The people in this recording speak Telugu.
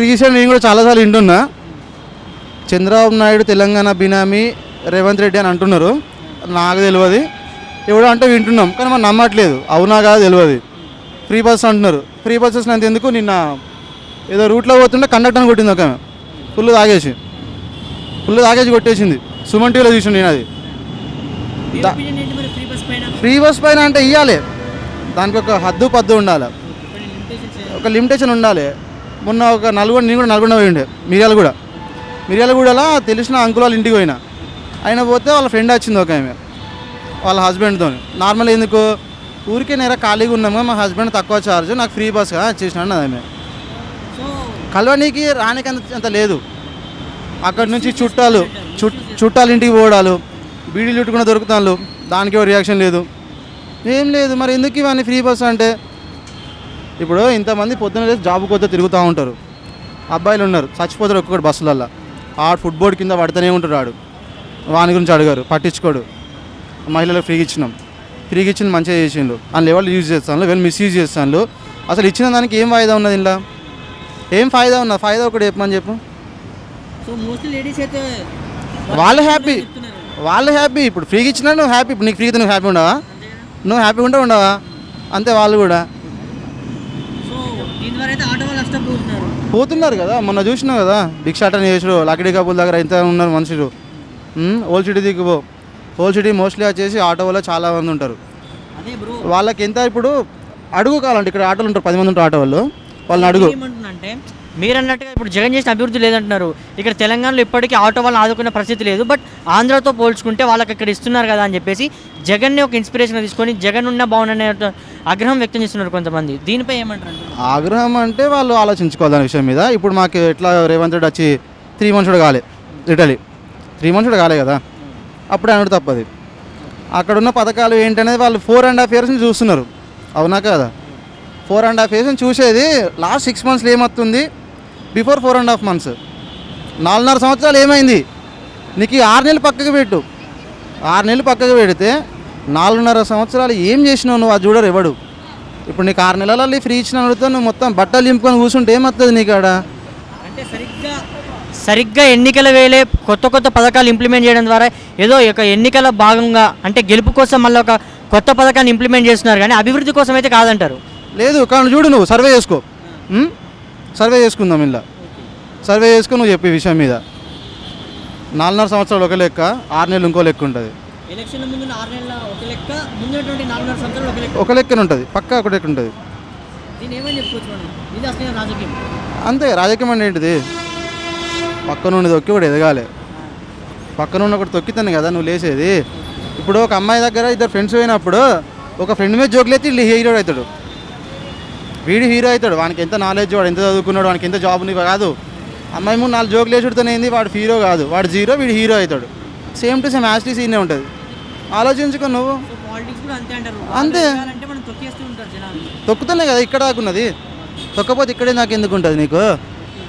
రీసెంట్ నేను కూడా చాలాసార్లు వింటున్నా, చంద్రబాబు నాయుడు తెలంగాణ బినామీ రేవంత్ రెడ్డి అని అంటున్నారు. నాకు తెలియదు, ఎవడో అంటే వింటున్నాం కానీ మనం నమ్మట్లేదు. అవునా కాదు తెలియదు. ఫ్రీ బస్ అంటున్నారు. ఫ్రీ బస్సెస్ అంత ఎందుకు, నిన్న ఏదో రూట్లో పోతుంటే కండక్టర్ని కొట్టింది ఒక ఫుల్ తాగేసి కొట్టేసింది. సుమన్ టీవీలో చూసిండు నేను అది. ఫ్రీ బస్ పైన అంటే ఇవ్వాలి, దానికి ఒక హద్దు పద్దు ఉండాలి, ఒక లిమిటేషన్ ఉండాలి. మొన్న ఒక నేను కూడా నల్గొండ పోయిండే, మిర్యాలగూడలో తెలిసిన అంకుల్ వాళ్ళ ఇంటికి పోయినా. ఆయన పోతే వాళ్ళ ఫ్రెండ్ వచ్చింది ఒక ఆమె వాళ్ళ హస్బెండ్తో. నార్మల్ ఎందుకు ఊరికే నేర ఖాళీగా ఉన్నాము, మా హస్బెండ్ తక్కువ ఛార్జ్, నాకు ఫ్రీ బస్గా వచ్చేసినాడు ఆమె. కలవనీకి రానికి అంత లేదు. అక్కడి నుంచి చుట్టాలు ఇంటికి పోవడాలు, బీడీలు చుట్టుకున్న దొరుకుతాను, దానికి రియాక్షన్ లేదు, ఏం లేదు. మరి ఎందుకు ఇవన్నీ ఫ్రీ బస్ అంటే? ఇప్పుడు ఇంతమంది పొద్దున్న లేసి జాబ్ కొద్దిగా తిరుగుతూ ఉంటారు, అబ్బాయిలు ఉన్నారు, చచ్చిపోతారు ఒక్కొక్కటి బస్సులల్లో. ఫుట్బోర్డ్ కింద పడుతూనే ఉంటాడు, వాని గురించి అడిగారు, పట్టించుకోడు. మహిళలకు ఫ్రీగా ఇచ్చింది మంచిగా చేసిండు. అని లెవెల్ యూజ్ చేస్తాను, వీళ్ళు మిస్యూజ్ చేస్తాను. అసలు ఇచ్చిన దానికి ఏం ఫాయిదా ఉన్నది? ఇలా ఏం ఫాయిదా ఉన్నది? ఫాయిదా ఒకటి చెప్పమని చెప్పు. వాళ్ళు హ్యాపీ. ఇప్పుడు ఫ్రీగా ఇచ్చినా నువ్వు హ్యాపీ. ఇప్పుడు నీకు ఫ్రీగా నువ్వు హ్యాపీ ఉండవా? అంతే. వాళ్ళు కూడా పోతున్నారు కదా. మొన్న చూసినావు కదా, భిక్షాటన చేసుడు, లకిడీ కబుల్ దగ్గర ఎంత ఉన్నారు మనుషులు. ఓల్డ్ సిటీ దిక్కుపో, ఓల్డ్ సిటీ మోస్ట్లీ వచ్చేసి ఆటో వల్ల చాలా మంది ఉంటారు. వాళ్ళకి ఎంత ఇప్పుడు అడుగు కావాలంటే, ఇక్కడ ఆటోలు ఉంటారు, 10 మంది ఉంటారు ఆటో వాళ్ళు, వాళ్ళని అడుగు. అంటే మీరు అన్నట్టుగా ఇప్పుడు జగన్ చేసిన అభివృద్ధి లేదంటున్నారు. ఇక్కడ తెలంగాణలో ఇప్పటికీ ఆటో వాళ్ళని ఆదుకునే పరిస్థితి లేదు. బట్ ఆంధ్రతో పోల్చుకుంటే వాళ్ళకి ఇక్కడ ఇస్తున్నారు కదా అని చెప్పేసి జగన్ని ఒక ఇన్స్పిరేషన్ తీసుకొని జగన్ ఉన్న బాగుందనే ఆగ్రహం వ్యక్తం చేస్తున్నారు కొంతమంది. దీనిపై ఏమంటారు? ఆగ్రహం అంటే వాళ్ళు ఆలోచించుకోవాలి దాని విషయం మీద. ఇప్పుడు మాకు ఎట్లా రేవంత్ రెడ్డి వచ్చి 3 months కూడా కాలే, లిటరలీ 3 months కూడా కాలే కదా, అప్పుడే అనడు తప్పది. అక్కడున్న పథకాలు ఏంటనేది వాళ్ళు 4.5 years నుంచి చూస్తున్నారు, అవునా కదా? 4.5 years చూసేది. లాస్ట్ 6 months ఏమవుతుంది, బిఫోర్ 4.5 months 4.5 సంవత్సరాలు ఏమైంది? నీకు 6 నెలలు పక్కకు పెట్టు, 6 నెలలు పక్కకు పెడితే 4.5 సంవత్సరాలు ఏం చేసినావు నువ్వు, అది చూడరు ఎవడు. ఇప్పుడు నీకు 6 నెలలలో ఫ్రీ ఇచ్చిన అడిగితే నువ్వు మొత్తం బట్టలు నింపుకొని కూర్చుంటే ఏమవుతుంది నీకు ఆడ? అంటే సరిగ్గా ఎన్నికల వేళే కొత్త పథకాలు ఇంప్లిమెంట్ చేయడం ద్వారా ఏదో ఒక ఎన్నికల భాగంగా అంటే గెలుపు కోసం మళ్ళీ ఒక కొత్త పథకాన్ని ఇంప్లిమెంట్ చేస్తున్నారు, కానీ అభివృద్ధి కోసం అయితే కాదంటారు. లేదు, కానీ చూడు, నువ్వు సర్వే చేసుకుందాం. ఇలా సర్వే చేసుకుని నువ్వు చెప్పే విషయం మీద 4.5 సంవత్సరాలు ఒక లెక్క, 6 నెలలు ఇంకో లెక్క ఉంటుంది. ఒక లెక్కన ఉంటుంది, పక్కా ఒక లెక్క ఉంటుంది. అంతే. రాజకీయం అంటే ఏంటిది? పక్కన నుండి తొక్కి కూడా ఎదగాలి, పక్కన ఉన్న ఒకటి తొక్కితేనే కదా నువ్వు లేచేది. ఇప్పుడు ఒక అమ్మాయి దగ్గర 2 ఫ్రెండ్స్ పోయినప్పుడు ఒక ఫ్రెండ్ మీద జోకులు ఎత్తి హీరో అవుతాడు, వీడు హీరో అవుతాడు. వానికి ఎంత నాలెడ్జ్, వాడు ఎంత చదువుకున్నాడు, వానికి ఎంత జాబ్ ఉంది కాదు. అమ్మాయి 3-4 జోకులు వేసుడుతోనేంది, వాడు హీరో కాదు, వాడు జీరో, వీడు హీరో అవుతాడు. సేమ్ టు సేమ్ యాస్టీ సీనే ఉంటుంది. ఆలోచించుకో నువ్వు. అంతే, తొక్కుతానే కదా ఇక్కడ దాకున్నది, తొక్కపోతే ఇక్కడే నాకు ఎందుకు ఉంటుంది నీకు?